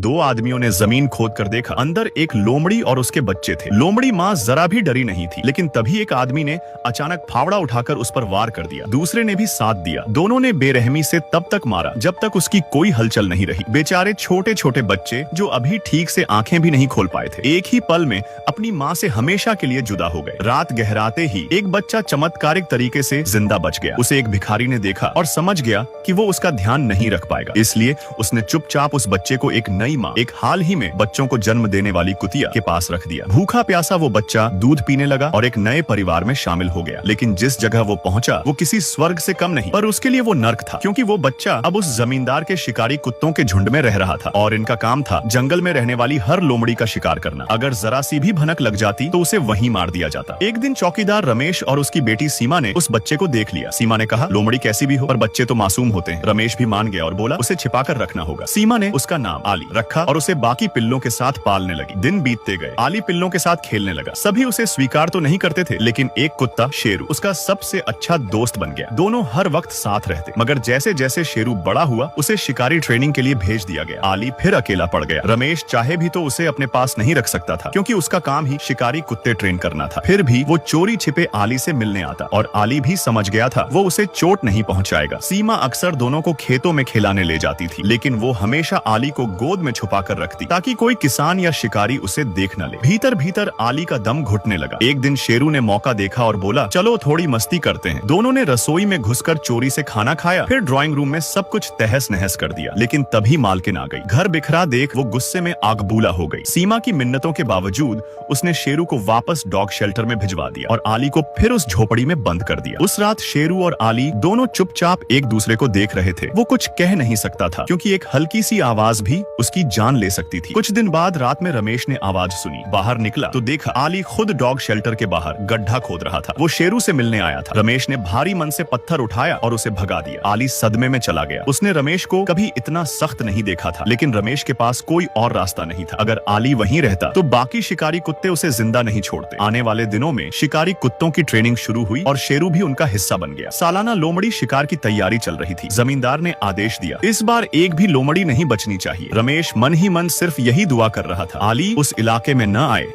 दो आदमियों ने जमीन खोद कर देखा। अंदर एक लोमड़ी और उसके बच्चे थे। लोमड़ी माँ जरा भी डरी नहीं थी, लेकिन तभी एक आदमी ने अचानक फावड़ा उठाकर उस पर वार कर दिया। दूसरे ने भी साथ दिया। दोनों ने बेरहमी से तब तक मारा जब तक उसकी कोई हलचल नहीं रही। बेचारे छोटे छोटे बच्चे जो अभी ठीक से आंखें भी नहीं खोल पाए थे, एक ही पल में अपनी माँ से हमेशा के लिए जुदा हो गए। रात गहराते ही एक बच्चा चमत्कारिक तरीके से जिंदा बच गया। उसे एक भिखारी ने देखा और समझ गया कि वो उसका ध्यान नहीं रख पाएगा, इसलिए उसने चुपचाप उस बच्चे को एक नई माँ, एक हाल ही में बच्चों को जन्म देने वाली कुतिया के पास रख दिया। भूखा प्यासा वो बच्चा दूध पीने लगा और एक नए परिवार में शामिल हो गया। लेकिन जिस जगह वो पहुंचा वो किसी स्वर्ग से कम नहीं, पर उसके लिए वो नर्क था, क्योंकि वो बच्चा अब उस जमींदार के शिकारी कुत्तों के झुंड में रह रहा था और इनका काम था जंगल में रहने वाली हर लोमड़ी का शिकार करना। अगर जरा सी भी भनक लग जाती तो उसे वहीं मार दिया जाता। एक दिन चौकीदार रमेश और उसकी बेटी सीमा ने उस बच्चे को देख लिया। सीमा ने कहा, लोमड़ी कैसी भी हो पर बच्चे तो मासूम होते हैं। रमेश भी मान गया और बोला, उसे छिपा कर रखना होगा। सीमा ने उसका नाम आली रखा और उसे बाकी पिल्लों के साथ पालने लगी। दिन बीतते गए, आली पिल्लों के साथ खेलने लगा। सभी उसे स्वीकार तो नहीं करते थे, लेकिन एक कुत्ता शेरू उसका सबसे अच्छा दोस्त बन गया। दोनों हर वक्त साथ रहते, मगर जैसे जैसे शेरू बड़ा हुआ उसे शिकारी ट्रेनिंग के लिए भेज दिया गया। आली फिर अकेला पड़ गया। रमेश चाहे भी तो उसे अपने पास नहीं रख सकता था, क्योंकि उसका काम ही शिकारी कुत्ते ट्रेन करना था। फिर भी वो चोरी छिपे आली से मिलने आता और आली भी समझ गया था वो उसे चोट नहीं पहुंचाएगा। सीमा अक्सर दोनों को खेतों में खिलाने ले जाती थी, लेकिन वो हमेशा आली को गोद में छुपा कर रखती ताकि कोई किसान या शिकारी उसे देख न ले। भीतर भीतर आली का दम घुटने लगा। एक दिन शेरू ने मौका देखा और बोला, चलो थोड़ी मस्ती करते हैं। दोनों ने रसोई में घुसकर चोरी से खाना खाया, फिर ड्राइंग रूम में सब कुछ तहस नहस कर दिया। लेकिन तभी मालकिन आ गई। घर बिखरा देख वो गुस्से में आग बूला हो गई। सीमा की मिन्नतों के बावजूद उसने शेरू को वापस डॉग शेल्टर में भिजवा दिया और आली को फिर उस झोपड़ी में बंद कर दिया। उस रात शेरू और आली दोनों चुपचाप एक दूसरे को देख रहे थे। वो कुछ कह नहीं सकता था, क्योंकि एक हल्की सी आवाज भी उसकी जान ले सकती थी। कुछ दिन बाद रात में रमेश ने आवाज सुनी। बाहर निकला तो देखा आली खुद डॉग शेल्टर के बाहर गड्ढा खोद रहा था। वो शेरू से मिलने आया था। रमेश ने भारी मन से पत्थर उठाया और उसे भगा दिया। आली सदमे में चला गया। उसने रमेश को कभी इतना सख्त नहीं देखा था, लेकिन रमेश के पास कोई और रास्ता नहीं था। अगर आली वहीं रहता तो बाकी शिकारी कुत्ते उसे जिंदा नहीं छोड़ते। आने वाले दिनों में शिकारी कुत्तों की ट्रेनिंग शुरू हुई और शेरू भी उनका हिस्सा बन गया। सालाना लोमड़ी शिकार की तैयारी चल रही थी। जमींदार ने आदेश दिया, इस बार एक भी लोमड़ी नहीं बचनी चाहिए। रमेश मन ही मन सिर्फ यही दुआ कर रहा था, आली उस इलाके में न आए।